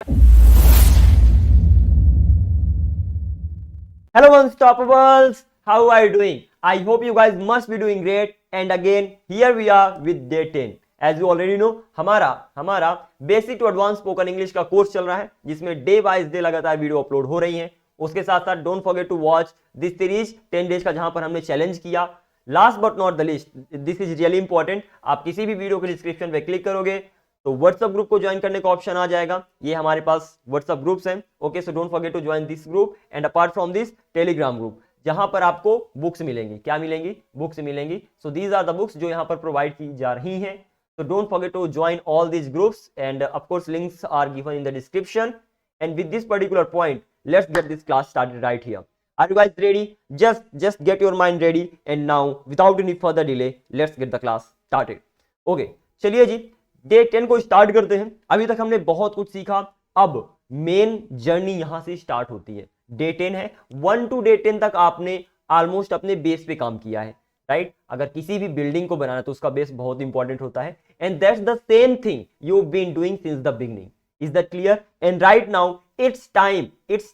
Hello Unstoppables, how are you doing? I hope you guys must be doing great. And again, here we are with day 10. As you already know, हमारा basic to advance spoken English का course चल रहा है, जिसमें day by day लगातार video upload हो रही हैं। उसके साथ साथ don't forget to watch this series 10 days का, जहां पर हमने चैलेंज किया। Last but not the least, this is really important. आप किसी भी वीडियो के डिस्क्रिप्शन पे क्लिक करोगे तो व्हाट्सएप ग्रुप को ज्वाइन करने का ऑप्शन आ जाएगा। ये हमारे पास व्हाट्सएप ग्रुप्स हैं। Okay, so don't forget to join this group and apart from this Telegram group, जहां पर आपको बुक्स मिलेंगी। क्या मिलेंगी? बुक्स मिलेंगी। So these are the books जो यहां पर प्रोवाइड की जा रही हैं। So don't forget to join all these groups, and of course links are given in the description. And with this particular point, let's get this class started right here. Are you guys ready? Just get your mind ready, and now without any further delay, let's get the class started. Okay, चलिए जी, day 10 को start करते हैं। अभी तक हमने बहुत कुछ सीखा, अब मेन जर्नी यहां से स्टार्ट होती है। डे 10 है, 1 to डे 10 तक आपने ऑलमोस्ट अपने बेस पे काम किया है, राइट? अगर किसी भी बिल्डिंग को बनाना तो उसका बेस बहुत इंपॉर्टेंट होता है, and that's the same thing you been doing since the beginning. Is that clear? And right now it's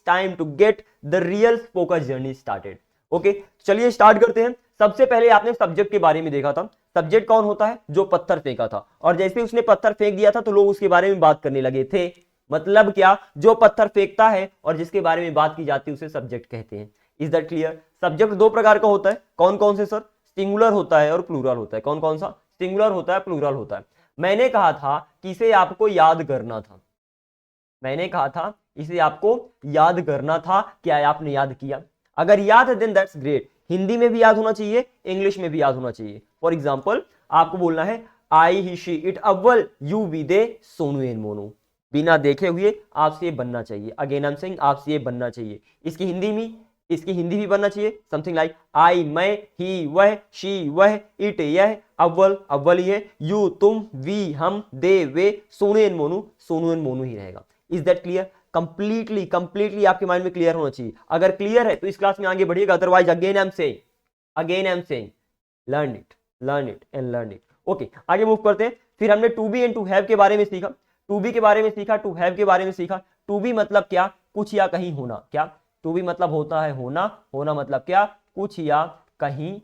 time to get the real focus journey started. Okay, चलिए स्टार्ट करते हैं। सबसे पहले आपने सब्जेक्ट के बारे में देखा था। सब्जेक्ट कौन होता है? जो पत्थर फेंका था, और जैसे उसने पत्थर फेंक दिया था तो लोग उसके बारे में बात करने लगे थे। मतलब क्या? जो पत्थर फेंकता है और जिसके बारे में बात की जाती है उसे सब्जेक्ट कहते हैं। Is that clear? सब्जेक्ट दो प्रकार का होता है। कौन कौन से सर? सिंगुलर होता है और प्लूरल होता है। कौन कौन सा? सिंगुलर होता है, प्लूरल होता है। मैंने कहा था कि इसे आपको याद करना था। मैंने कहा था इसे आपको याद करना था। क्या आपने याद किया? अगर याद है देन दैट्स ग्रेट। हिंदी में भी याद होना चाहिए, इंग्लिश में भी याद होना चाहिए। फॉर एग्जाम्पल आपको बोलना है आई ही शी इट अव्वल you we they Sonu and Monu. बिना देखे हुए आपसे ये बनना चाहिए। अगेन आई एम सेइंग, आपसे ये बनना चाहिए। इसकी हिंदी भी बनना चाहिए, समथिंग लाइक आई मैं, ही वह, शी वह, इट यह। अव्वल ही है, यू तुम, वी हम, दे वे, सोनू एंड मोनू ही रहेगा। Is that clear? कंप्लीटली आपके माइंड में क्लियर होना चाहिए। अगर क्लियर है तो इस क्लास में आगे बढ़िएगा, otherwise again I am saying learn it and learn it. Okay, आगे मूव करते हैं। फिर हमने to be and to have के बारे में सीखा। टू बी के बारे में सीखा, टू हैव के बारे में सीखा। टू बी मतलब क्या? कुछ या कहीं होना। क्या? टू बी मतलब होता है होना। होना मतलब क्या? कुछ या कहीं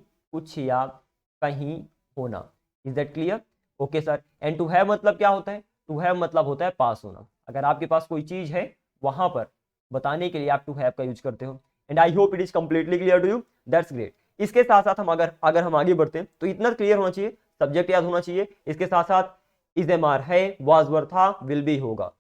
होना। Is that clear? Okay sir. And to have मतलब क्या होता है? टू हैव मतलब होता है पास होना। अगर आपके पास कोई चीज है वहां पर बताने के लिए आप टू हैव का यूज करते हो। And I hope it is completely clear to you. That's great. इसके साथ साथ हम अगर हम आगे बढ़ते हैं तो इतना क्लियर होना चाहिए, सब्जेक्ट याद होना चाहिए। इसके साथ साथ इज एम आर है, वाज वर था, विल बी होगा।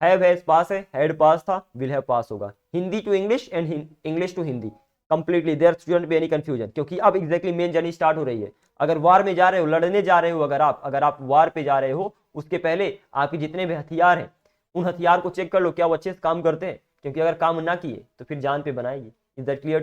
हैव हैज पास है, हैड पास था, विल हैव पास होगा। Hindi to English and English to Hindi completely, there shouldn't be any confusion, क्योंकि अब एग्जैक्टली मेन जर्नी स्टार्ट हो रही है। अगर वार में जा रहे हो, लड़ने जा रहे हो, अगर आप वार पे जा रहे हो, उसके पहले आपके जितने भी हथियार हैं उन हथियार को चेक कर लो क्या वो अच्छे से काम करते हैं, क्योंकि अगर काम ना किए तो फिर जान पे बनाएगी। Is that clear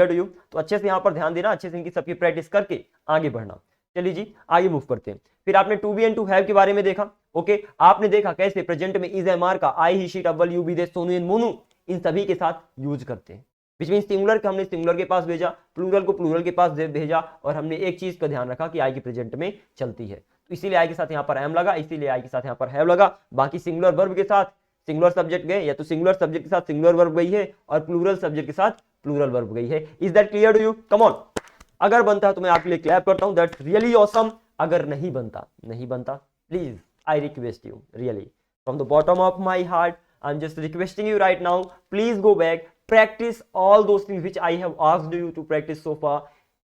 to you? तो अच्छे से यहाँ पर ध्यान देना, अच्छे से इनकी सबकी प्रैक्टिस करके आगे बढ़ना। चलिए जी, आगे मूव करते हैं। फिर आपने to be and to have के बारे में देखा। ओके, आपने देखा कैसे प्रेजेंट में इज एम आर का आई ही शी अव्वल you be they Sonu and Monu इन सभी के साथ यूज करते हैं। विच मीन सिंगुलर का हमने सिंगुलर के पास भेजा, प्लूरल को प्लूरल के पास भेजा, और हमने एक चीज का ध्यान रखा कि आई की प्रेजेंट में चलती है, तो इसीलिए आई के साथ यहाँ पर एम लगा, इसीलिए आई के साथ यहाँ पर हैव लगा। बाकी सिंगुलर वर्ब के साथ सिंगुलर सब्जेक्ट गए, या तो सिंगुलर सब्जेक्ट के साथ सिंगुलर वर्ब गई है और प्लूरल सब्जेक्ट के साथ प्लूरल वर्ब गई है। Is that clear to you? Come on. अगर बनता है तो मैं आपके लिए क्लैप करता हूं, दैट्स रियली ऑसम। अगर नहीं बनता please I request you really from the bottom of my heart, I am just requesting you right now, please go back, practice all those things which I have asked you to practice so far,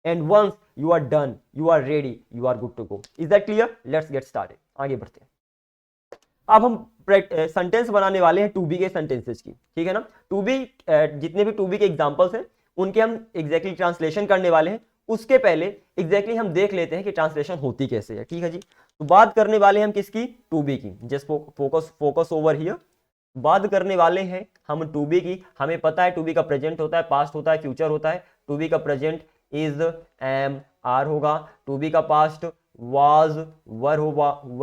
and once you are done, you are ready, you are good to go. Is that clear? Let's get started. आगे बढ़ते हैं। अब हम sentence बनाने वाले हैं to be के sentences की, ठीक है ना? टू बी जितने भी टू बी के एग्जांपल्स हैं उनके हम एग्जैक्टली ट्रांसलेशन करने वाले हैं। उसके पहले एग्जैक्टली हम देख लेते हैं कि ट्रांसलेशन होती कैसे है, ठीक है जी? तो बात करने वाले हैं हम किसकी? टू बी की। Just focus over here. बात करने वाले हैं हम टू बी की। हमें पता है टू बी का प्रेजेंट होता है, पास्ट होता है, फ्यूचर होता है। टू बी का प्रेजेंट इज एम आर होगा, टू बी का पास्ट वाज वर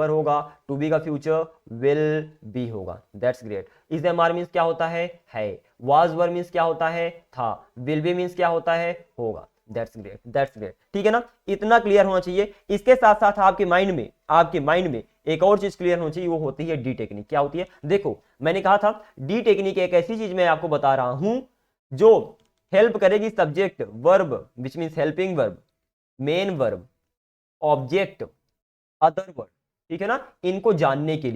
होगा, टू बी का फ्यूचर विल बी होगा। That's great. Is M are means क्या होता है? वाज वर मीन्स क्या होता है? था। विल बी मीन्स क्या होता है? होगा। दैट्स ग्रेट, दैट्स ग्रेट, ठीक है ना, इतना क्लियर होना चाहिए। इसके साथ साथ आपके माइंड में एक और चीज क्लियर होनी चाहिए, वो होती है डी टेक्निक। क्या होती है? देखो मैंने कहा था डी टेक्निक एक ऐसी चीज मैं आपको बता रहा हूं जो हेल्प करेगी subject, verb which means helping verb, main verb, object, other word, ठीक है ना, इनको जानने के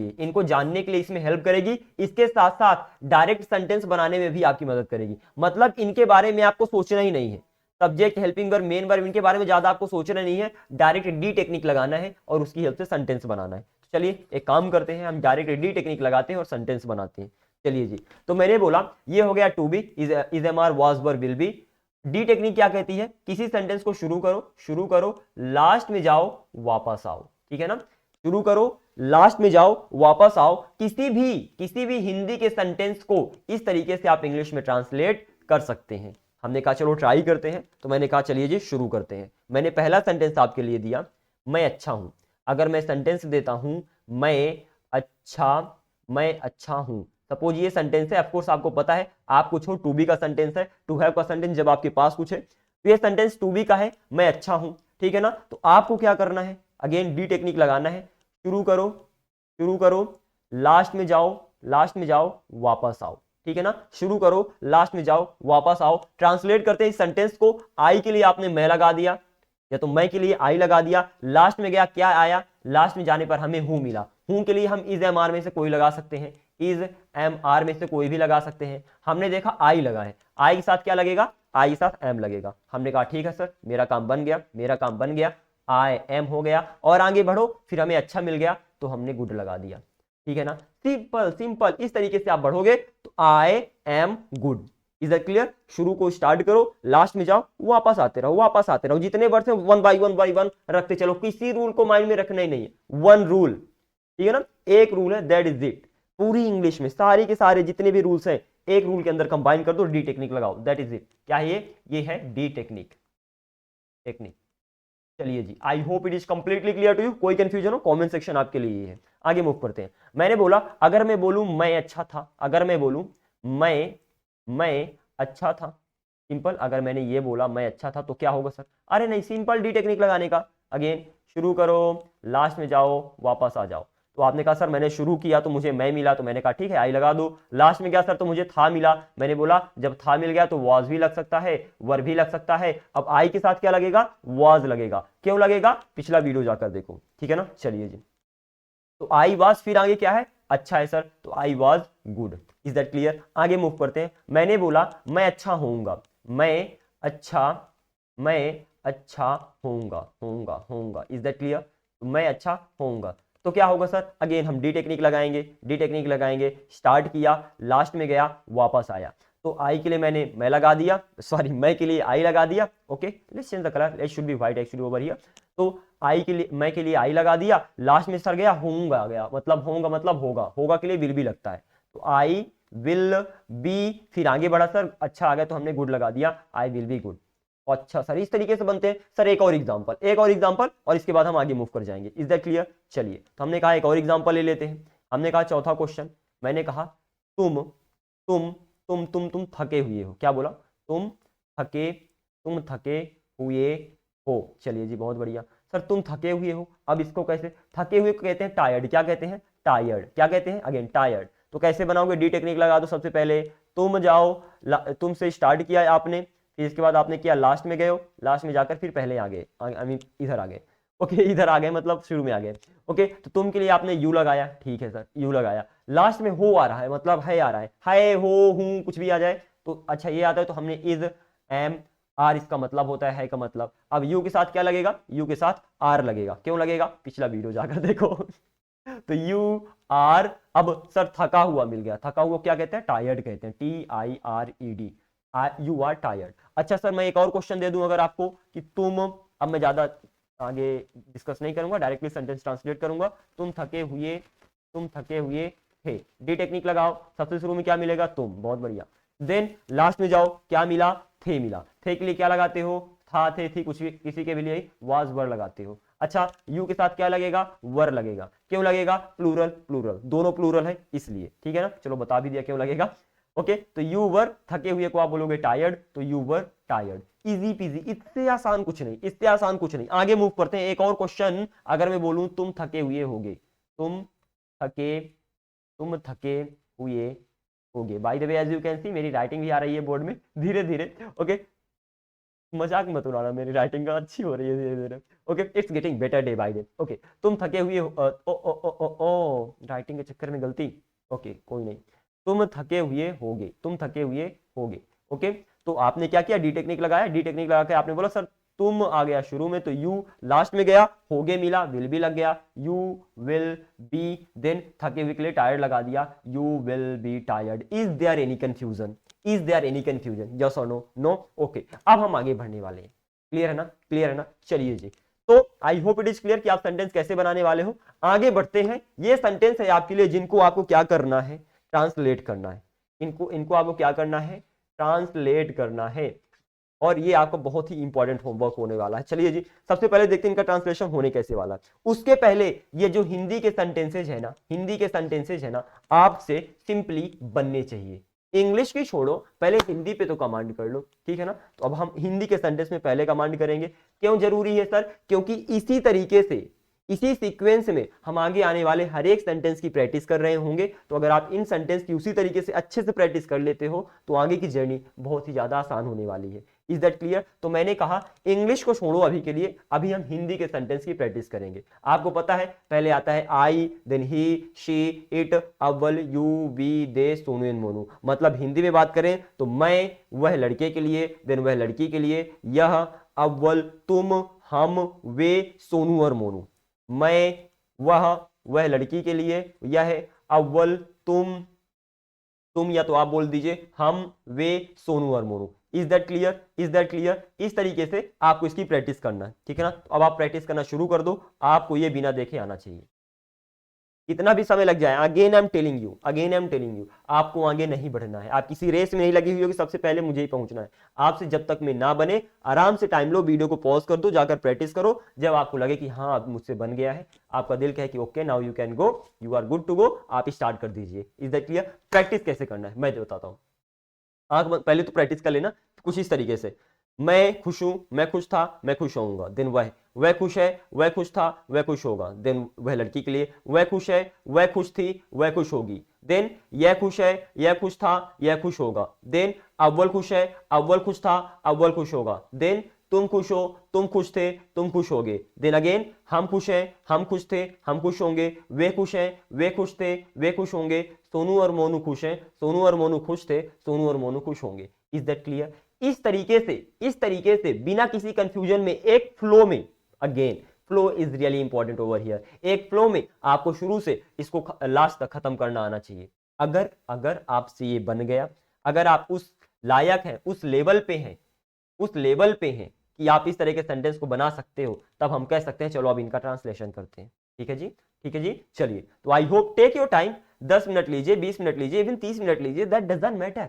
लिए, इसमें हेल्प करेगी। इसके साथ साथ डायरेक्ट सेंटेंस बनाने में भी आपकी मदद करेगी। मतलब इनके बारे में आपको सोचना ही नहीं है, subject, helping verb, main verb, इनके बारे में ज्यादा आपको सोचना नहीं है, डायरेक्ट डी टेक्निक लगाना है और उसकी हेल्प से सेंटेंस बनाना है। चलिए एक काम करते हैं, हम डायरेक्ट डी टेक्निक लगाते हैं और सेंटेंस बनाते हैं। चलिए जी, तो मैंने बोला ये हो गया to be, is M are, was were, will be. The technique क्या कहती है? किसी सेंटेंस को शुरू करो, लास्ट में जाओ, वापस आओ, ठीक है ना, शुरू करो, लास्ट में जाओ, वापस आओ। किसी भी हिंदी के सेंटेंस को इस तरीके से आप इंग्लिश में ट्रांसलेट कर सकते हैं। हमने कहा चलो ट्राई करते हैं, तो मैंने कहा चलिए जी शुरू करते हैं। मैंने पहला सेंटेंस आपके लिए दिया, मैं अच्छा हूं। अगर मैं सेंटेंस देता हूं मैं अच्छा हूं, सपोज ये सेंटेंस है, ऑफकोर्स आपको पता है, आप कुछ हो, टू बी का सेंटेंस है, टू हैव का सेंटेंस जब आपके पास कुछ है, तो ये सेंटेंस टू बी का है, मैं अच्छा हूं, ठीक है ना। तो आपको क्या करना है? अगेन डी टेक्निक लगाना है, शुरू करो, लास्ट में जाओ, वापस आओ, ठीक है ना, शुरू करो, लास्ट में जाओ, वापस आओ। ट्रांसलेट करते हैं इस सेंटेंस को, आई के लिए आपने मैं लगा दिया, या तो मैं के लिए आई लगा दिया, लास्ट में गया, क्या आया? लास्ट में जाने पर हमें हूं मिला। हूं के लिए हम इज एम आर में से कोई लगा सकते हैं, इज एम आर में से कोई भी लगा सकते हैं। हमने देखा आई लगा है, आई के साथ क्या लगेगा? आई के साथ एम लगेगा। हमने कहा ठीक है सर, मेरा काम बन गया, आई एम हो गया, और आगे बढ़ो, फिर हमें अच्छा मिल गया तो हमने गुड लगा दिया, ठीक है ना। सिंपल इस तरीके से आप बढ़ोगे तो I am good. Is that clear? शुरू को स्टार्ट करो, लास्ट में जाओ, वापस आते रहो, जितने वर्ड से वन बाई वन रखते चलो, किसी रूल को माइंड में रखना ही नहीं है, वन रूल, ठीक है ना, एक रूल है, दैट इज इट। पूरी इंग्लिश में सारे के सारे जितने भी रूल्स हैं एक रूल के अंदर कंबाइन कर दो, डी टेक्निक लगाओ, दैट इज इट। क्या है ये है डी टेक्निक। चलिए जी, I hope it is completely clear to you. कोई कंफ्यूजन हो, कमेंट सेक्शन आपके लिए है। आगे मूव करते हैं। मैंने बोला अगर मैं बोलूं मैं अच्छा था, अगर मैं बोलूं मैं अच्छा था, सिंपल, अगर मैंने ये बोला मैं अच्छा था तो क्या होगा सर? अरे नहीं, सिंपल डी टेक्निक लगाने का। अगेन शुरू करो, लास्ट में जाओ, वापस आ जाओ। तो आपने कहा सर मैंने शुरू किया तो मुझे मैं मिला, तो मैंने कहा ठीक है आई लगा दो। लास्ट में गया सर तो मुझे था मिला, मैंने बोला जब था मिल गया तो वॉज भी लग सकता है, वर भी लग सकता है। अब आई के साथ क्या लगेगा? वॉज लगेगा। क्यों लगेगा? पिछला वीडियो जाकर देखो, ठीक है ना। चलिए जी, तो आई वॉज, फिर आगे क्या है? अच्छा है सर, तो I was good. Is that clear? आगे मूव करते हैं। मैंने बोला मैं अच्छा होऊंगा, मैं अच्छा होऊंगा। Is that clear? मैं अच्छा होऊंगा तो क्या होगा सर? अगेन हम डी टेक्निक लगाएंगे, स्टार्ट किया, लास्ट में गया, वापस आया। तो आई के लिए मैंने मैं लगा दिया, सॉरी मैं के लिए आई लगा दिया। Okay, let's change the colour, it should be white actually over here. तो आई के लिए, मैं के लिए आई लगा दिया, लास्ट में सर गया होऊंगा आ गया, मतलब होगा के लिए विल भी लगता है, तो आई विल बी, फिर आगे बढ़ा सर, अच्छा आ गया तो हमने गुड लगा दिया, आई विल बी गुड। अच्छा सर, इस तरीके से बनते हैं सर। एक और एग्जांपल और इसके बाद हम आगे मूव कर जाएंगे। Is that clear? चलिए, तो हमने कहा एक और एग्जांपल ले लेते हैं। हमने कहा चौथा क्वेश्चन, मैंने कहा तुम थके हुए हो। क्या बोला? तुम थके हुए हो। चलिए जी, बहुत बढ़िया सर, तुम थके हुए हो। अब इसको कैसे? थके हुए को कहते हैं टायर्ड। क्या कहते हैं? टायर्ड। क्या कहते हैं? Again tired. तो कैसे बनाओगे? डी टेक्निक लगा दो। सबसे पहले तुम जाओ, तुम से स्टार्ट किया आपने, फिर इसके बाद आपने किया लास्ट में गए हो, लास्ट में जाकर फिर पहले आ गए, आई मीन इधर आ गए। ओके, इधर आ गए मतलब शुरू में आ गए। ओके, तो तुम के लिए आपने यू लगाया, ठीक है सर, यू लगाया। लास्ट में हो आ रहा है, मतलब है आ रहा है, हाय हो हूं कुछ भी आ जाए तो अच्छा ये आता है, तो हमने इज एम आर, इसका मतलब होता है का मतलब। अब यू के साथ क्या लगेगा? यू के साथ आर लगेगा। क्यों लगेगा? पिछला वीडियो जाकर देखो। तो यू आर, अब सर थका हुआ मिल गया, थका हुआ क्या कहते हैं? टायर्ड कहते हैं, TIRED, यू आर टायर्ड। अच्छा सर, मैं एक और क्वेश्चन दे दूं अगर आपको कि तुम, अब मैं ज्यादा आगे डिस्कस नहीं करूंगा, डायरेक्टली सेंटेंस ट्रांसलेट करूंगा। तुम थके हुए थे। डी टेक्निक लगाओ। सबसे शुरू में क्या मिलेगा? तुम, बहुत बढ़िया। देन लास्ट में जाओ, क्या मिला? थे मिला। थे के लिए क्या लगाते हो? था, थे, थी, कुछ भी, किसी के भी लिए वाज, वर लगाते हो। अच्छा, यू के साथ क्या लगेगा? वर लगेगा। क्यों लगेगा? प्लूरल, दोनों प्लूरल है इसलिए, ठीक है ना। चलो बता भी दिया क्यों लगेगा। ओके, तो यू वर, थके हुए को आप बोलोगे टायर्ड, तो you were tired. Easy PG, इससे आसान कुछ नहीं, इससे आसान कुछ नहीं। आगे मूव करते हैं। एक और क्वेश्चन, अगर मैं बोलूं तुम थके हुए होगे, तुम थके तुम थके हुए होगे। By the way as you can see मेरी राइटिंग भी आ रही है बोर्ड में धीरे धीरे। ओके, मजाक मत उड़ाना, मेरी राइटिंग का अच्छी हो रही है धीरे धीरे। Okay, it's getting better day by day. Okay, तुम थके हुए हो, ओ ओ ओ ओ ओ राइटिंग के चक्कर में गलती। ओके कोई नहीं, तुम थके हुए होगे, तुम थके हुए होगे। ओके, तो आपने क्या किया, डी टेक्निक लगाया, डी टेक्निक लगा के आपने बोला सर तुम आ गया शुरू में तो यू लास्ट में गया, होगे मिला, विल भी लग गया, यू विल बी, देन थके हुए के लिए टायर्ड लगा दिया, you will be tired. Is there any confusion, is there any confusion, yes और नो? नो। ओके, अब हम आगे बढ़ने वाले हैं। क्लियर है ना, क्लियर है ना? चलिए जी, तो I hope it is clear कि आप सेंटेंस कैसे बनाने वाले हो। आगे बढ़ते हैं। ये सेंटेंस है आपके लिए जिनको आपको क्या करना है, ट्रांसलेट करना है। इनको इनको आपको क्या करना है, ट्रांसलेट करना है। और ये आपको बहुत ही इंपॉर्टेंट होमवर्क होने वाला है। चलिए जी, सबसे पहले देखते हैं इनका ट्रांसलेशन होने कैसे वाला है। उसके पहले ये जो हिंदी के सेंटेंसेज है ना, हिंदी के सेंटेंसेज है ना, आपसे सिंपली बनने चाहिए। इंग्लिश की छोड़ो, पहले हिंदी पे तो कमांड कर लो, ठीक है ना? तो अब हम हिंदी के सेंटेंस में पहले कमांड करेंगे। क्यों जरूरी है सर? क्योंकि इसी तरीके से, इसी सीक्वेंस में हम आगे आने वाले हर एक सेंटेंस की प्रैक्टिस कर रहे होंगे। तो अगर आप इन सेंटेंस की उसी तरीके से अच्छे से प्रैक्टिस कर लेते हो तो आगे की जर्नी बहुत ही ज्यादा आसान होने वाली है। Is that clear? तो मैंने कहा इंग्लिश को छोड़ो अभी के लिए, अभी हम हिंदी के सेंटेंस की प्रैक्टिस करेंगे। आपको पता है पहले आता है I, then he, she, it, अव्वल, you, we, they, Sonu and Monu. मतलब हिंदी में बात करें तो मैं वह लड़के के लिए, देन वह लड़की के लिए, यह, अव्वल, तुम, हम, वे, सोनू और मोनू। मैं, वह लड़की के लिए, यह, अव्वल, तुम या तो आप बोल दीजिए हम, वे, सोनू और Monu. Is that clear? Is that clear? इस तरीके से आपको इसकी प्रैक्टिस करना है, ठीक है ना? तो अब आप प्रैक्टिस करना शुरू कर दो, आपको ये बिना देखे आना चाहिए। कितना भी समय लग जाए, again I am telling you, again I am telling you, आपको आगे नहीं बढ़ना है। आप किसी रेस में नहीं लगी हुई हो कि सबसे पहले मुझे ही पहुंचना है। आपसे जब तक में ना बने, आराम से टाइम लो, वीडियो को पॉज कर दो, जाकर प्रैक्टिस करो। जब आपको लगे कि हाँ अब मुझसे बन गया है, आपका दिल कहे कि okay now you can go, you are good to go, आप स्टार्ट कर दीजिए। Is that clear? प्रैक्टिस कैसे करना है मैं बताता हूँ। आंख पहले तो प्रैक्टिस कर लेना कुछ इस तरीके से। मैं खुश हूं, मैं खुश था, मैं खुश होऊंगा। देन वह खुश है, वह खुश था, वह खुश होगा। देन वह लड़की के लिए, वह खुश है, वह खुश थी, वह खुश होगी। देन यह खुश है, यह खुश था, यह खुश होगा। देन अव्वल खुश है, अव्वल खुश था, अव्वल खुश होगा। देन तुम खुश हो, तुम खुश थे, तुम खुश होगे। देन अगेन हम खुश हैं, हम खुश थे, हम खुश होंगे। वे खुश हैं, वे खुश थे, वे खुश होंगे। सोनू और मोनू खुश हैं, सोनू और मोनू खुश थे, सोनू और मोनू खुश होंगे। Is that clear? इस तरीके से बिना किसी कंफ्यूजन में, एक फ्लो में, again flow is really important over here. एक फ्लो में आपको शुरू से इसको लास्ट तक खत्म करना आना चाहिए। अगर अगर आपसे ये बन गया, अगर आप उस लायक हैं, उस लेवल पे हैं, उस लेवल पे हैं कि आप इस तरह के सेंटेंस को बना सकते हो, तब हम कह सकते हैं चलो अब इनका ट्रांसलेशन करते हैं। ठीक है जी, ठीक है जी। चलिए, तो I hope take your time, 10 minute लीजिए, 20 मिनट लीजिए, इवन 30 मिनट लीजिए, दैट डजंट मैटर।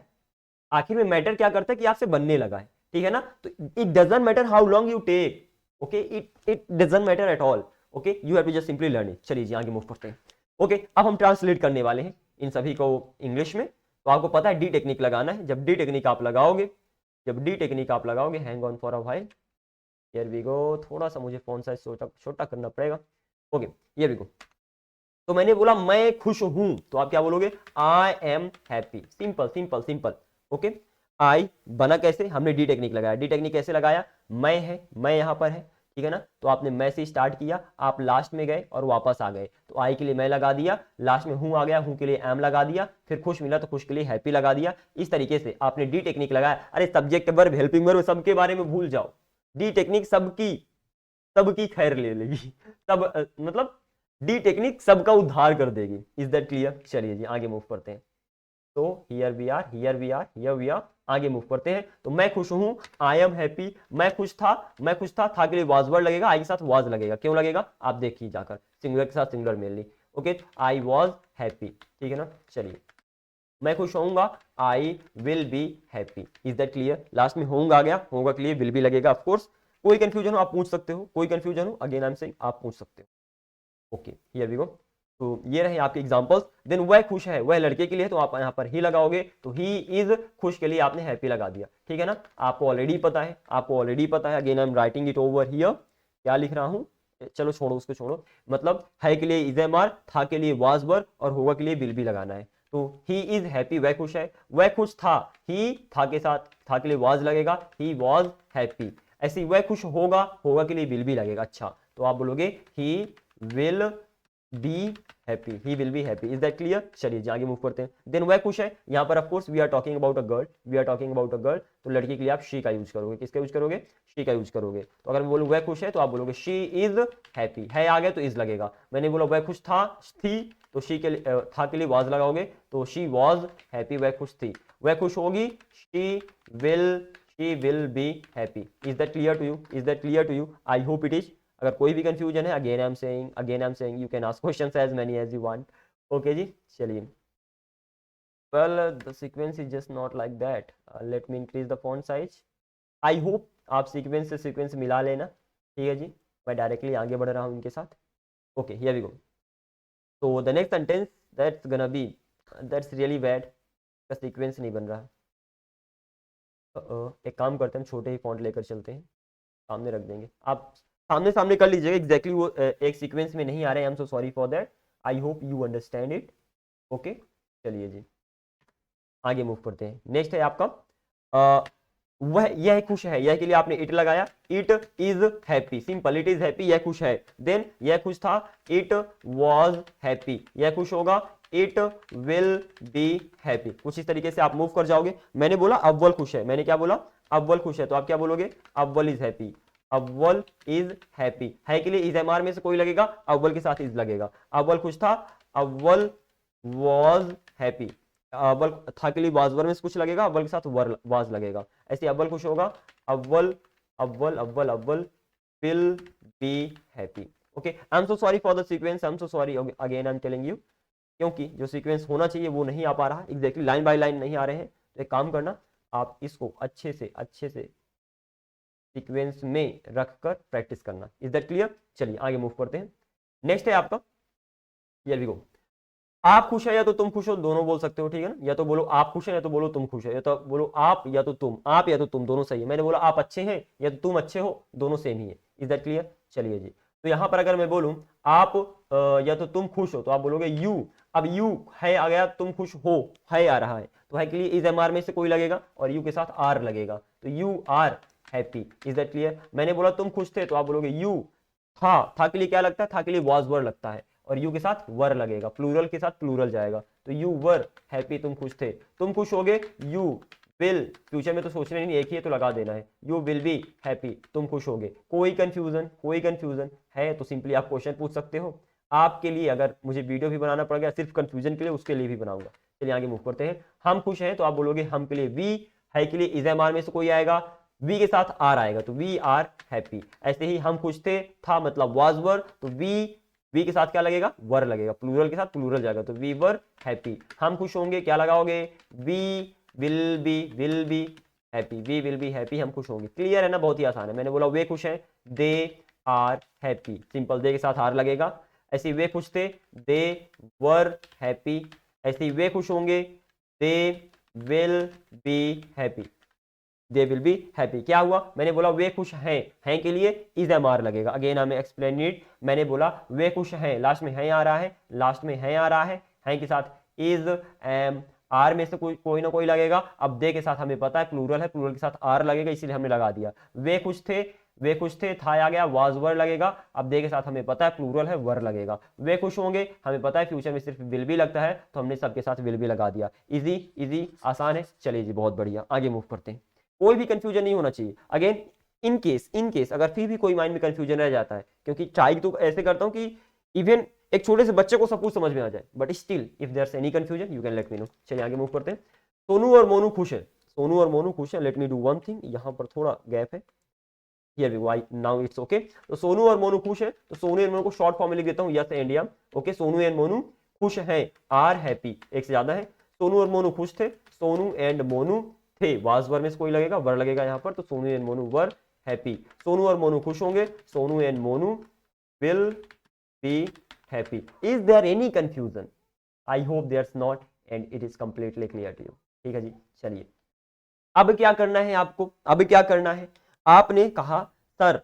आखिर में मैटर क्या करता है कि आपसे बनने लगा है, ठीक है ना? तो it doesn't matter how long you take, okay, it doesn't matter at all, okay, you have to just simply learn it. चलिए जी आगे मूव करते हैं। ओके, अब हम ट्रांसलेट करने वाले हैं इन सभी को इंग्लिश में। तो आपको पता है डी टेक्निक लगाना है। जब डी टेक्निक आप लगाओगे, hang on for a while, here we go. थोड़ा सा मुझे फोन साइज छोटा करना पड़ेगा। Okay, here we go. तो मैंने बोला मैं खुश हूं, तो आप क्या बोलोगे? I am happy. Simple simple simple. Okay, I बना कैसे? हमने डी टेक्निक लगाया। डी टेक्निक कैसे लगाया? मैं है, मैं यहां पर है, ठीक है ना? तो आपने मैं से स्टार्ट किया, आप लास्ट में गए और वापस आ गए। तो आई के लिए मैं लगा दिया, लास्ट में हूं आ गया, हूं के लिए एम लगा दिया, फिर खुश मिला तो खुश के लिए हैप्पी लगा दिया। इस तरीके से आपने डी टेक्निक लगाया। अरे सब्जेक्ट वर्ब, हेल्पिंग वर्ब, सबके बारे में भूल जाओ। डी टेक्निक सबकी सबकी खैर ले लेगी। सब मतलब डी टेक्निक सबका उद्धार कर देगी। Is that clear? चलिए जी आगे मूव करते हैं। तो here we are, here we are, आगे मूव करते हैं। तो मैं खुश हूं, आई एम हैप्पी। मैं खुश था के लिए वाज वर्ड लगेगा, आई के साथ वाज लगेगा। क्यों लगेगा आप देखिए जाकर, सिंगुलर के साथ singular mainly. Okay, I was happy, ठीक है ना? चलिए, मैं खुश होऊंगा, I will be happy. Is that clear? Last में होऊंगा आ गया, होगा के लिए विल भी लगेगा ऑफ कोर्स। कोई कंफ्यूजन हो आप पूछ सकते हो, कोई कंफ्यूजन हो अगेन आई एम सेइंग आप पूछ सकते हो। Okay, here we go. तो ये रहे आपके एग्जांपल्स। देन वह खुश है, वह लड़के के लिए तो आप यहाँ पर ही लगाओगे, तो ही इज खुश के लिए आपने हैप्पी लगा दिया, ठीक है ना। आपको ऑलरेडी पता है, आपको ऑलरेडी पता है। Again I am writing it over here, क्या लिख रहा हूँ, चलो छोड़ो उसको छोड़ो। मतलब है के लिए इज एम आर, था के लिए वाज वर, और होगा के लिए विल भी लगाना है। तो ही इज हैप्पी, वह खुश है, वह खुश था, ही था के साथ था के लिए वाज लगेगा, ही वाज हैप्पी। ऐसे वह खुश होगा, होगा के लिए विल भी लगेगा। अच्छा, तो आप बोलोगे he will be happy, he will be happy. Is that clear? चलिए आगे मूव करते हैं। देन वह खुश है, यहाँ पर of course we are talking about a girl, we are talking about a girl, तो लड़की के लिए आप शी का यूज करोगे। किसका यूज करोगे? शी का यूज करोगे। तो अगर मैं बोलूँ वह खुश है, तो आप बोलोगे शी इज हैप्पी, है आ गया तो इज लगेगा। मैंने बोला वह खुश था, थी, तो शी के लिए था के लिए वाज लगाओगे, तो शी वाज हैप्पी, वह खुश थी। वह खुश होगी, she will be happy. Is that clear to you? Is that clear to you? I hope it is. अगर कोई भी कंफ्यूजन है, again I am saying you can ask questions as many as you want. Okay जी, चलिए। well the sequence is just not like that. Let me increase the font size. I hope आप sequence से sequence मिला लेना, ठीक है जी। मैं directly आगे बढ़ रहा हूँ इनके साथ। Okay, here we go. तो the next sentence that's gonna be, that's really bad, का सीक्वेंस नहीं बन रहा। एक काम करते हैं, हम छोटे ही फॉन्ट लेकर चलते हैं, सामने रख देंगे। आप सामने सामने कर लीजिएगा, एग्जैक्टली वो एक सीक्वेंस में नहीं आ रहे हैं। I am so sorry for that, I hope you understand it. Okay, चलिए जी आगे मूव करते हैं। नेक्स्ट है आपका वह, यह खुश है, यह के लिए आपने इट लगाया, it is happy, simple, it is happy, यह खुश है। देन यह खुश था, इट वाज हैप्पी, यह खुश होगा, इट विल बी हैप्पी। कुछ इस तरीके से आप मूव कर जाओगे। मैंने बोला अव्वल खुश है, मैंने क्या बोला? अव्वल खुश है, तो आप क्या बोलोगे? अव्वल इज हैप्पी, अव्वल इज हैप्पी। है के लिए इज एम आर में से कोई लगेगा, अव्वल के साथ इज लगेगा। अव्वल खुश था, अव्वल वाज हैप्पी। अव्वल था के लिए वाजवर में से कुछ लगेगा, अव्वल के साथ वर वाज लगेगा। ऐसे अव्वल खुश होगा, अव्वल अव्वल अव्वल अव्वल will be happy. Okay, I am so sorry for the sequence, I am so sorry again, I am telling you, क्योंकि जो सीक्वेंस होना चाहिए वो नहीं आ पा रहा, एग्जैक्टली लाइन बाय लाइन नहीं आ रहे हैं। तो एक काम करना, आप इसको अच्छे से सीक्वेंस में रखकर प्रैक्टिस करना। Is that clear? चलिए आगे मूव करते हैं। नेक्स्ट है आपका, हियर वी गो। आप खुश है या तो तुम खुश हो, दोनों बोल सकते हो, ठीक है ना। या तो बोलो आप खुश है, या तो बोलो तुम खुश है, या तो बोलो आप या तो तुम, आप या तो तुम, दोनों सही है। मैंने बोला आप अच्छे हैं या तो तुम अच्छे हो, दोनों सेम ही है। Is that clear? चलिए जी, तो यहां पर अगर मैं बोलूं आप या तो तुम खुश हो, तो आप बोलोगे यू। अब यू है आ गया, तुम खुश हो है आ रहा है, तो है के लिए इज एम आर में से कोई लगेगा और यू के साथ आर लगेगा, तो you are happy. Is that clear? मैंने बोला तुम खुश थे, तो आप बोलोगे यू था के लिए क्या लगता है? था के लिए वाज वर लगता है, और यू के साथ वर लगेगा, प्लूरल के साथ प्लूरल जाएगा, तो यू वर हैप्पी, तुम खुश थे। तुम खुश होगे, यू विल, फ्यूचर में तो सोचने नहीं, एक ही है तो लगा देना है, यू विल बी हैप्पी, तुम खुश होगे। कोई कंफ्यूजन है तो सिंपली आप क्वेश्चन पूछ सकते हो। आपके लिए अगर मुझे वीडियो भी बनाना पड़ गया सिर्फ कंफ्यूजन के लिए, उसके लिए भी बनाऊंगा। चलिए आगे मूव करते हैं। हम खुश हैं, तो आप बोलोगे हम के लिए वी, है के लिए इज एम आर में से कोई आएगा, वी के साथ आर आएगा, तो वी आर हैप्पी। ऐसे ही हम खुश थे, था मतलब वाज वर, तो वी के साथ क्या लगेगा? वर लगेगा, प्लूरल के साथ प्लूरल जाएगा, तो वी वर हैप्पी। हम खुश होंगे, क्या लगाओगे? We will be happy, we will be happy, हम खुश होंगे। क्लियर है ना? बहुत ही आसान है। मैंने बोला वे खुश हैं, दे आर हैप्पी, सिंपल, दे के साथ आर लगेगा। ऐसे वे खुश थे, दे वर हैप्पी। ऐसे वे खुश होंगे, they will be happy, they will be happy. क्या हुआ? मैंने बोला वे खुश हैं के लिए इज एम आर लगेगा। Again I explain it. मैंने बोला वे खुश हैं, लास्ट में है आ रहा है, लास्ट में है आ रहा है के साथ इज एम आर में से कोई ना कोई लगेगा। अब दे के साथ हमें पता है प्लूरल है, प्लूरल के साथ आर लगेगा, इसीलिए हमने लगा दिया। वे खुश थे, था आ गया, वाज वर लगेगा। अब दे के साथ हमें पता है प्लूरल है, वर लगेगा। वे खुश होंगे, हमें पता है फ्यूचर में सिर्फ विल भी लगता है, तो हमने सबके साथ विल भी लगा दिया। इजी आसान है। चलिए जी, बहुत बढ़िया, आगे मूव करते हैं। कोई भी कंफ्यूजन नहीं होना चाहिए। अगेन इन केस अगर फिर भी कोई माइंड में कंफ्यूजन रह जाता है, क्योंकि ट्राई तो ऐसे करता हूं कि इवन एक छोटे से बच्चे को सब कुछ समझ में आ जाए, but still if there any confusion you can let me know. चलिए आगे मूव करते हैं। सोनू और मोनू खुश है, let me do one thing, यहां पर थोड़ा गैप है, here we go, now it's okay. तो सोनू और मोनू खुश है, तो सोनू एंड मोनू को शॉर्ट फॉर्म में लिख देता हूं, S and M. Okay, Sonu and Monu खुश हैं, आर हैप्पी, एक से ज्यादा है। सोनू और मोनू खुश थे, सोनू एंड मोनू थे, वाज वर में से कोई लगेगा, वर लगेगा यहाँ पर, तो Sonu and Monu were happy. Sonu और मोनू खुश होंगे, Sonu and Monu will B happy. Is there any confusion? I hope there's not and it is completely clear to you. ठीक है जी, चलिए अब क्या करना है आपको, अब क्या करना है, आपने कहा सर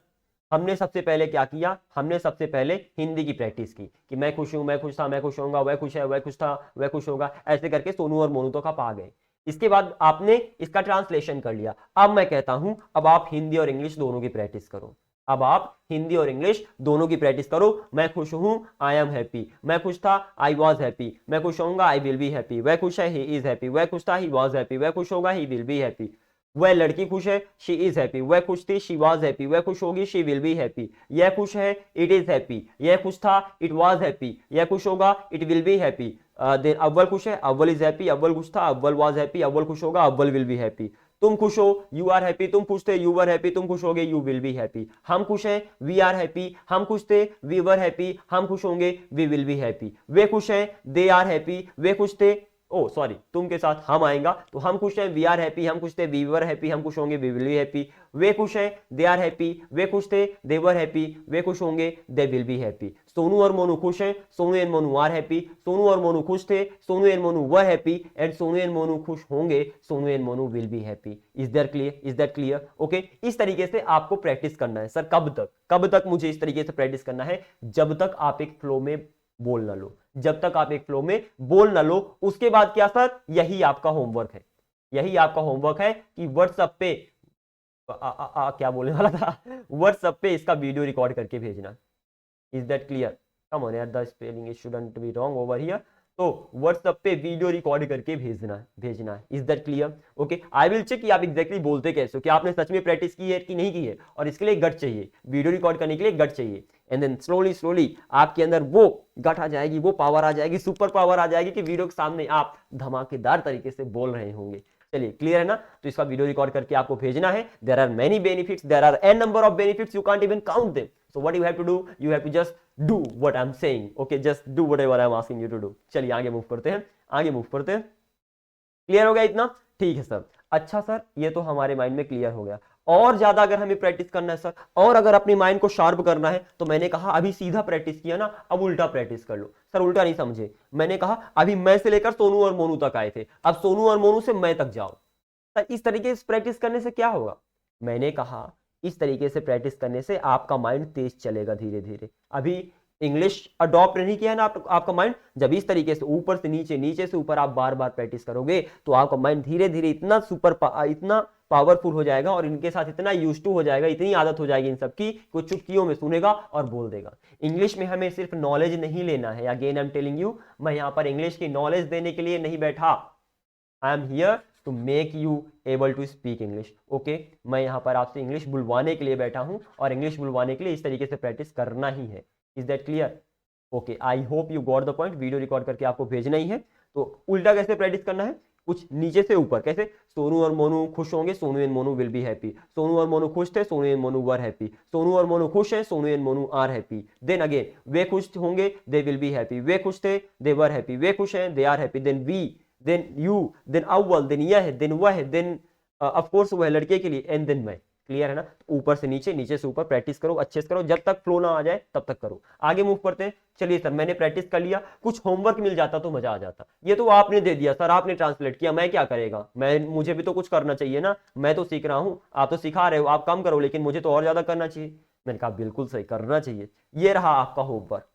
हमने सबसे पहले क्या किया, हमने सबसे पहले हिंदी की प्रैक्टिस की कि मैं खुश हूं, मैं खुश था, मैं खुश होऊंगा, वह खुश है, वह खुश था, वह खुश होगा, ऐसे करके सोनू और मोनू तक आप आ गए। इसके बाद आपने इसका ट्रांसलेशन कर लिया। अब मैं कहता हूं अब आप हिंदी और इंग्लिश दोनों की प्रैक्टिस करो, अब आप हिंदी और इंग्लिश दोनों की प्रैक्टिस करो। मैं खुश हूं, आई एम हैप्पी, मैं खुश था, आई वॉज हैप्पी, मैं खुश होऊंगा, आई विल बी हैप्पी, वह खुश है, ही इज हैप्पी, वह खुश था, ही वॉज हैप्पी, वह खुश होगा, ही विल बी हैप्पी, वह लड़की खुश है, शी इज हैप्पी, वह खुश थी, शी वॉज हैप्पी, वह खुश होगी, शी विल बी हैप्पी, यह खुश है, इट इज हैप्पी, यह खुश था, इट वॉज हैप्पी, यह खुश होगा, it will be happy. Then अव्वल खुश है, अव्वल इज हैप्पी, अव्वल खुश था, अव्वल वॉज हैप्पी, अव्वल खुश होगा, अव्वल विल बी हैप्पी। तुम खुश हो, यू आर हैप्पी, तुम खुश थे, यू वर हैप्पी, तुम खुश होगे, यू विल बी हैप्पी। हम खुश हैं, वी आर हैप्पी, हम खुश थे, वी वर हैप्पी, हम खुश होंगे, वी विल बी हैप्पी। वे खुश हैं, दे आर हैप्पी, वे खुश थे, ओ सॉरी तुम के साथ हम आएगा, तो हम खुश हैं, वी आर हैप्पी, हम खुश थे, वी वर हैप्पी, हम खुश होंगे, वी विल बी हैप्पी। वे खुश हैं, दे आर हैप्पी, वे खुश थे, दे वर हैप्पी, वे खुश होंगे, they will be happy. Sonu और मोनू खुश हैं, Sonu and Monu are happy, Sonu और मोनू खुश थे, Sonu and Monu were happy, and Sonu and Monu खुश होंगे, Sonu and Monu will be happy. Is that clear, is that clear? Okay, इस तरीके से आपको प्रैक्टिस करना है। सर कब तक, कब तक मुझे इस तरीके से प्रैक्टिस करना है? जब तक आप एक फ्लो में बोल ना लो, जब तक आप एक फ्लो में बोल ना लो। उसके बाद क्या सर? यही आपका होमवर्क है, यही आपका होमवर्क है कि व्हाट्सएप पे क्या बोलने वाला था, व्हाट्सएप पे इसका वीडियो रिकॉर्ड करके भेजना। Is that clear? Come on यार, the spelling shouldn't be wrong over here. तो व्हाट्सएप पे वीडियो रिकॉर्ड करके भेजना है। Is that clear? Okay, I will check कि आप एग्जैक्टली बोलते कैसे हो, कि आपने सच में प्रैक्टिस की है कि नहीं की है, और इसके लिए गट चाहिए, वीडियो रिकॉर्ड करने के लिए गट चाहिए। एंड देन स्लोली स्लोली आपके अंदर वो गट आ जाएगी, वो पावर आ जाएगी, सुपर पावर आ जाएगी कि वीडियो के सामने आप धमाकेदार तरीके से बोल रहे होंगे। चलिए क्लियर है ना? तो इसका वीडियो रिकॉर्ड करके आपको भेजना है। There are many benefits, there are n number of benefits, you can't even count them. So what you have to do, you have to just do what I am saying. Okay, just do whatever I am asking you to do. चलिए आगे move करते हैं, आगे move करते हैं। Clear हो गया इतना? ठीक है सर। अच्छा सर, ये तो हमारे माइंड में क्लियर हो गया। और ज्यादा अगर हमें प्रैक्टिस करना है सर, और अगर अपनी माइंड को शार्प करना है, तो मैंने कहा अभी सीधा प्रैक्टिस किया ना, अब उल्टा प्रैक्टिस कर लो। सर उल्टा नहीं समझे, मैंने कहा अभी मैं से लेकर सोनू और मोनू तक आए थे, अब सोनू और मोनू से मैं तक जाओ। सर इस तरीके से प्रैक्टिस करने से क्या होगा? मैंने कहा इस तरीके से प्रैक्टिस करने से आपका माइंड तेज चलेगा धीरे धीरे। अभी इंग्लिश अडॉप्ट नहीं किया ना आपका माइंड, जब इस तरीके से ऊपर से नीचे, नीचे से ऊपर आप बार बार प्रैक्टिस करोगे, तो आपका माइंड धीरे धीरे इतना पावरफुल हो जाएगा, और इनके साथ इतना यूज टू हो जाएगा, इतनी आदत हो जाएगी इन सब की, कुछ चुटकियों में सुनेगा और बोल देगा। इंग्लिश में हमें सिर्फ नॉलेज नहीं लेना है। Again I am telling you, मैं यहाँ पर इंग्लिश की नॉलेज देने के लिए नहीं बैठा, I am here to make you able to speak English. Okay, मैं यहाँ पर आपसे इंग्लिश बुलवाने के लिए बैठा हूँ, और इंग्लिश बुलवाने के लिए इस तरीके से प्रैक्टिस करना ही है। Is that clear? Okay, I hope you got the point. Video record करके आपको भेजना ही है। तो उल्टा कैसे प्रैक्टिस करना है? कुछ नीचे से ऊपर। कैसे? सोनू और मोनू खुश होंगे, Sonu and Monu will be happy. Sonu और मोनू खुश थे, Sonu and Monu were happy. Sonu और मोनू खुश हैं, Sonu and Monu are happy. Then again वे खुश होंगे, दे विल बी हैप्पी। वे खुश थे, दे वर हैप्पी। वे खुश हैं, they are happy. Then we, then you, then अव्वल, देन यह, देन वह, देन ऑफ कोर्स वह लड़के के लिए, एंड देन मैं। क्लियर है ना? ऊपर से नीचे, नीचे से ऊपर प्रैक्टिस करो, अच्छे से करो, जब तक फ्लो ना आ जाए तब तक करो। आगे मूव करते हैं। चलिए सर, मैंने प्रैक्टिस कर लिया, कुछ होमवर्क मिल जाता तो मजा आ जाता। ये तो आपने दे दिया सर, आपने ट्रांसलेट किया, मैं क्या करेगा? मुझे भी तो कुछ करना चाहिए ना, मैं तो सीख रहा हूं, आप तो सिखा रहे हो, आप कम करो, लेकिन मुझे तो और ज्यादा करना चाहिए। मैंने कहा बिल्कुल सही, करना चाहिए। ये रहा आपका होमवर्क,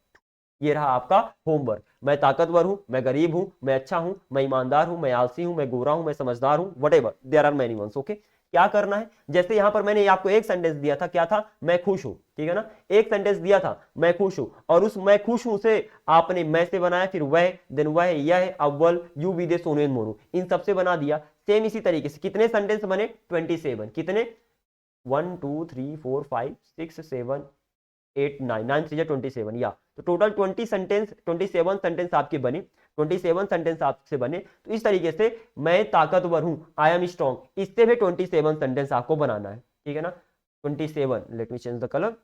ये रहा आपका होमवर्क। मैं ताकतवर हूं, मैं गरीब हूं, मैं अच्छा हूं, मैं ईमानदार हूं, मैं आलसी हूं, मैं गोरा हूं, मैं समझदार हूं, whatever, there are many ones. Okay, क्या करना है? जैसे यहां पर मैंने आपको एक सेंटेंस दिया था, क्या था? मैं खुश हूं, ठीक है ना? एक सेंटेंस दिया था, मैं खुश हूं, और उस मैं खुश हूं से आपने मैं से बनाया, फिर वह, देन वह, यह, अव्वल, यू, विदे, सोनू एंड मोनू, इन सबसे बना दिया। सेम इसी तरीके से कितने सेंटेंस बने? 27। कितने? 1 2 3 4 5 6 7 8 9 9 3 27, या तो टोटल 27 सेंटेंस आपके बने, 27 सेंटेंस आपसे बने। तो इस तरीके से मैं ताकतवर हूं, आई एम स्ट्रॉन्ग, इससे भी 27 सेंटेंस आपको बनाना है, ठीक है ना? 27, let me change the colour,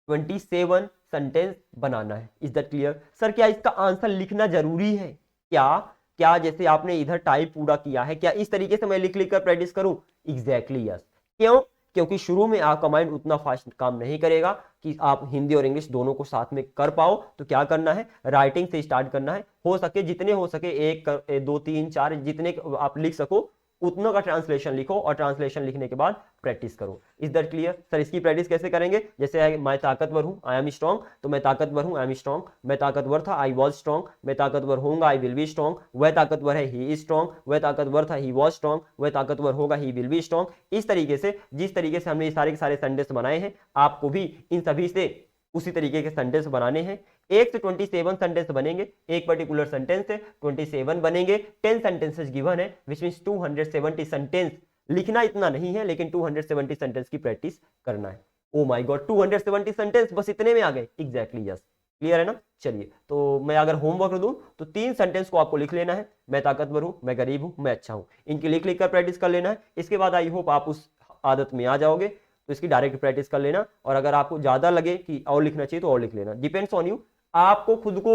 27 sentence बनाना है। Is that clear? सर क्या इसका आंसर लिखना जरूरी है क्या? क्या जैसे आपने इधर टाइप पूरा किया है, क्या इस तरीके से मैं लिख लिख कर प्रैक्टिस करूं? Exactly yes. क्यों? क्योंकि शुरू में आपका माइंड उतना फास्ट काम नहीं करेगा, कि आप हिंदी और इंग्लिश दोनों को साथ में कर पाओ, तो क्या करना है, राइटिंग से स्टार्ट करना है। हो सके जितने हो सके 1 2 3 4 जितने आप लिख सको उतनों का ट्रांसलेशन लिखो, और ट्रांसलेशन लिखने के बाद प्रैक्टिस करो। Is that clear? सर इसकी प्रैक्टिस कैसे करेंगे? जैसे मैं ताकतवर हूं, आई एम स्ट्रॉन्ग, तो मैं ताकतवर हूं, आई एम स्ट्रॉन्ग। मैं ताकतवर था, आई वॉज स्ट्रॉन्ग। मैं ताकतवर होऊंगा, आई विल बी स्ट्रॉन्ग। वह ताकतवर है, ही इज स्ट्रॉन्ग। वह ताकतवर था, ही वॉज स्ट्रॉन्ग। वह ताकतवर होगा, ही विल बी स्ट्रॉन्ग। इस तरीके से, जिस तरीके से हमने ये सारे के सारे सेंटेंस बनाए हैं, आपको भी इन सभी से उसी तरीके के सेंटेंस बनाने हैं। 1 से 27 सेंटेंस बनेंगे, एक पर्टिकुलर सेंटेंस से 27 बनेंगे। 10 सेंटेंसेस गिवन है, विच मींस 270 सेंटेंस। लिखना इतना नहीं है, लेकिन 270 सेंटेंस की प्रैक्टिस करना है। ओ माय गॉड, 270 सेंटेंस बस इतने में आ गए? Exactly yes. क्लियर है ना? चलिए, तो मैं अगर होमवर्क दूं तो 3 सेंटेंस को आपको लिख लेना है। मैं ताकतवर हूं, मैं गरीब हूं, मैं अच्छा हूं। इनकी लिख लिख कर प्रैक्टिस कर लेना है। इसके बाद आई होप आप उस आदत में आ जाओगे, तो इसकी डायरेक्ट प्रैक्टिस कर लेना। और अगर आपको ज्यादा लगे कि और लिखना चाहिए तो और लिख लेना, डिपेंड्स ऑन यू। आपको खुद को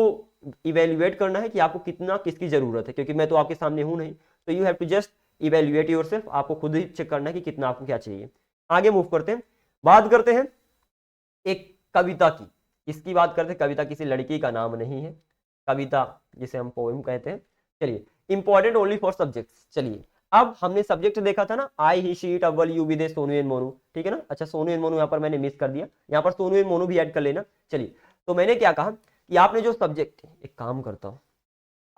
इवेल्युएट करना है कि आपको कितना किसकी जरूरत है, क्योंकि मैं तो आपके सामने हूं नहीं। तो you have to just evaluate yourself. आपको खुद ही चेक करना है कि कितना आपको क्या चाहिए। आगे मूव करते हैं, बात करते हैं एक कविता की। इसकी बात करते हैं, कविता किसी लड़की का नाम नहीं है, कविता जिसे हम पोएम कहते हैं। चलिए, इंपॉर्टेंट ओनली फॉर सब्जेक्ट्स। चलिए, अब हमने सब्जेक्ट देखा था ना, आई ही शी इट अव्वल यू विदे सोनू एंड मोनू, ठीक है ना? अच्छा, सोनू एंड मोनू यहाँ पर मैंने मिस कर दिया, यहाँ पर सोनू एंड मोनू भी ऐड कर लेना। चलिए, तो मैंने क्या कहा कि आपने जो सब्जेक्ट, एक काम करता हूं,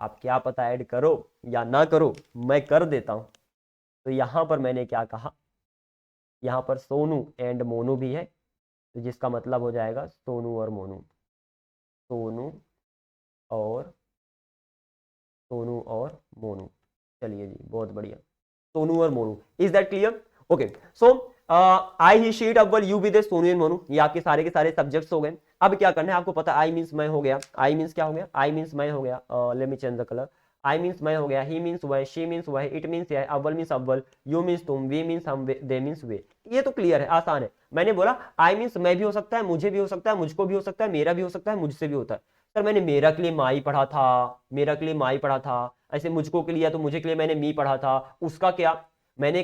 आप क्या पता ऐड करो या ना करो, मैं कर देता हूं। तो यहां पर मैंने क्या कहा, यहां पर सोनू एंड मोनू भी है, तो जिसका मतलब हो जाएगा सोनू और मोनू। सोनू और सोनू और मोनू। चलिए जी, बहुत बढ़िया, सोनू और Monu. Is that clear? Okay, so I he she it अव्वल you with Sonu and Monu, ये आपके सारे के सारे सब्जेक्ट्स हो गए। अब क्या करना है आपको पता, आई मींस मैं हो गया, आई मींस क्या हो गया, आई मींस मैं हो गया। Late me change the colour. I means मैं हो गया, ही मींस वह, शी मींस वह, इट मींस यह, अव्वल मींस अव्वल, यू मींस तुम, वी मींस हम, दे मींस वे। ये तो क्लियर है, आसान है। मैंने बोला आई मींस मैं भी हो सकता है, मुझे भी हो सकता है, मुझको भी हो सकता है, मेरा भी हो सकता है, मुझसे भी होता है। सर मैंने मेरा के लिए माई पढ़ा था, मेरा के लिए माई पढ़ा था। ऐसे मुझको के लिए, तो मुझे के लिए मैंने मी पढ़ा था। उसका क्या, मैंने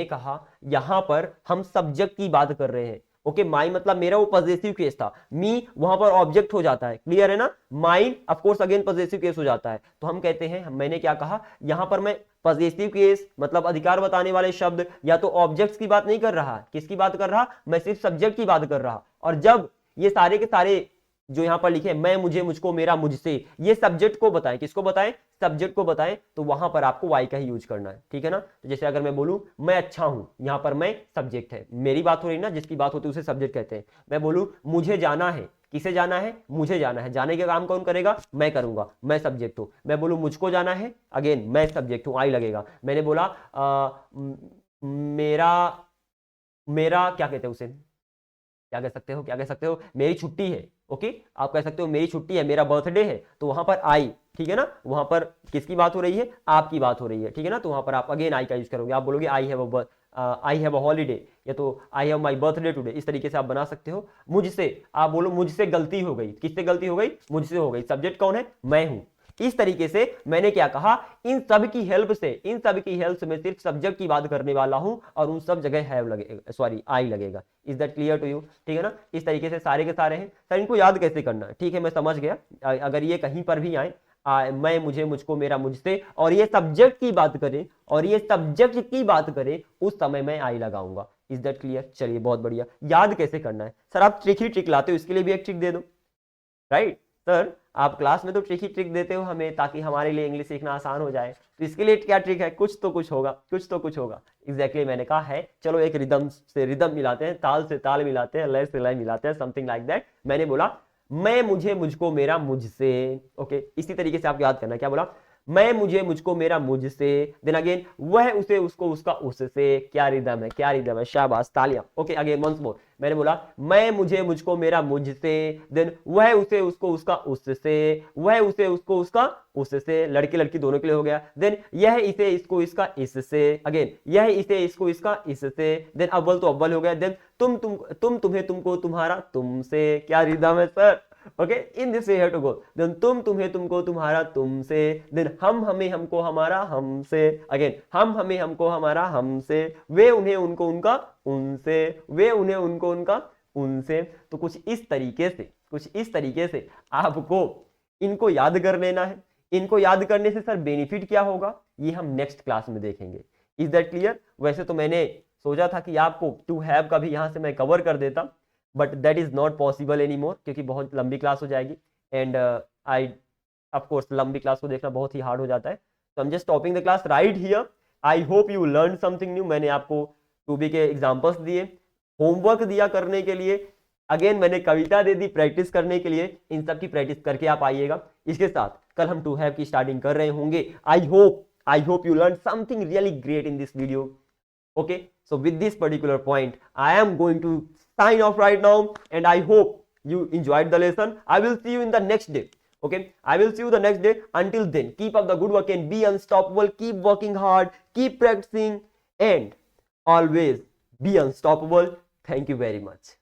कहा यहां पर हम सब्जेक्ट की बात कर रहे हैं। ओके, माई मतलब मेरा, वो पॉजिटिव केस था। मी वहां पर ऑब्जेक्ट हो जाता है। क्लियर है ना? Mine of course again positive case हो जाता है। तो हम कहते हैं, मैंने क्या कहा, यहां पर मैं पॉजिटिव केस मतलब अधिकार बताने वाले शब्द या तो ऑब्जेक्ट्स की बात नहीं कर रहा। किसकी बात कर रहा? मैं सिर्फ सब्जेक्ट की बात कर रहा। और जब ये सारे के सारे जो यहां पर लिखे, मैं, मुझे, मुझको, मेरा, मुझसे, ये सब्जेक्ट को बताएं। किसको बताएं? सब्जेक्ट को बताएं। तो वहां पर आपको वाई का ही यूज करना है, ठीक है ना? तो जैसे अगर मैं बोलूं मैं अच्छा हूं, यहां पर मैं सब्जेक्ट है, मेरी बात हो रही ना, जिसकी बात होती है उसे सब्जेक्ट कहते हैं। मैं बोलूं मुझे जाना है, किसे जाना है? मुझे जाना है। जाने के काम कौन करेगा? मैं करूंगा, मैं सब्जेक्ट हूं। मैं बोलूं मुझको जाना है, अगेन मैं सब्जेक्ट हूं, आई लगेगा। मैंने बोला मेरा, मेरा क्या कहते हैं उसे, क्या कह सकते हो, क्या कह सकते हो, मेरी छुट्टी है। ओके, आप कह सकते हो मेरी छुट्टी है, मेरा बर्थडे है। तो वहां पर आई, ठीक है ना? वहां पर किसकी बात हो रही है? आपकी बात हो रही है, ठीक है ना? तो वहां पर आप अगेन आई का यूज करोगे। आप बोलोगे आई हैव अ हॉलीडे, या तो I have my birthday today. इस तरीके से आप बना सकते हो। मुझसे, आप बोलो मुझसे गलती हो गई। किससे गलती हो गई? मुझसे हो गई। सब्जेक्ट कौन है? मैं हूं। इस तरीके से मैंने क्या कहा, इन सब की हेल्प से, इन सब की हेल्प से मैं सिर्फ सब्जेक्ट की बात करने वाला हूं, और उन सब जगह हैव लगेगा, सॉरी आई लगेगा। Is that clear to you? ठीक है ना? इस तरीके से सारे के सारे हैं। सर इनको याद कैसे करना है? ठीक है, मैं समझ गया। अगर ये कहीं पर भी आए, मैं, मुझे, मुझको, मेरा, मुझसे, और ये सब्जेक्ट की बात करें, और ये सब्जेक्ट की बात करें, उस समय मैं आई लगाऊंगा। Is that clear? चलिए, बहुत बढ़िया। याद कैसे करना है? सर आप ट्रिक ही ट्रिक लाते हो, इसके लिए भी एक ट्रिक दे दो। राइट सर, आप क्लास में तो ट्रिक ही ट्रिक देते हो हमें, ताकि हमारे लिए इंग्लिश सीखना आसान हो जाए। तो इसके लिए क्या ट्रिक है? कुछ तो कुछ होगा, कुछ तो कुछ होगा। एग्जैक्टली मैंने कहा है। चलो एक रिदम से रिदम मिलाते हैं, ताल से ताल मिलाते हैं, लय से लय मिलाते हैं, समथिंग लाइक दैट। मैंने बोला मैं, मुझे, मुझको, मेरा, मुझसे। ओके, इसी तरीके से आपको याद करना। क्या बोला? मैं, मुझे, मुझको, मेरा, मुझसे। देन अगेन वह, उसे, उसको, उसका, उससे। क्या रिदम है, क्या रिदम है, शाबाश, तालियां। Okay, again once more. मैंने बोला मैं, मुझे, मुझको, मेरा, मुझसे। देन वह, उसे, उसको, उसका, उससे। वह, उसे, उसको, उसका, उससे। लड़के लड़की दोनों के लिए हो गया। देन यह, इसे, इसको, इसका, इससे। अगेन यह, इसे, इसको, इसका, इससे। देन अव्वल तो अव्वल हो गया। देन तुम, तुम्हें, तुमको, तुम्हारा, तुमसे। क्या रिदम है sir? Okay, in this way have to go. Then तुम, तुम्हें, तुमको, तुम्हारा, तुमसे। देन हम, हमें, हमको, हमारा, हमसे। अगेन हम, हमें, हमको, हमारा, हमसे। वे, उन्हें, उनको, उनका, उनसे। वे, उन्हें, उनको, उनका, उनसे। तो कुछ इस तरीके से आपको इनको याद कर लेना है। इनको याद करने से सर बेनिफिट क्या होगा, ये हम नेक्स्ट क्लास में देखेंगे। Is that clear? वैसे तो मैंने सोचा था कि आपको टू हैव का भी यहां से मैं कवर कर देता, but that is not possible any more, क्योंकि बहुत लंबी क्लास हो जाएगी एंड आई ऑफ कोर्स लंबी क्लास को देखना बहुत ही हार्ड हो जाता है। तो I am just stopping the class right here. I hope you learn something new. मैंने आपको टू बी के एग्जांपल्स दिए, होमवर्क दिया करने के लिए, अगेन मैंने कविता दे दी प्रैक्टिस करने के लिए। इन सब की प्रैक्टिस करके आप आइएगा। इसके साथ कल हम टू हैव की स्टार्टिंग कर रहे होंगे। I hope you learned something really great in this video. Okay, so with this particular point I am going to sign off right now, and I hope you enjoyed the lesson. I will see you in the next day. Okay, I will see you the next day. Until then, keep up the good work and be unstoppable. Keep working hard, keep practicing, and always be unstoppable. Thank you very much.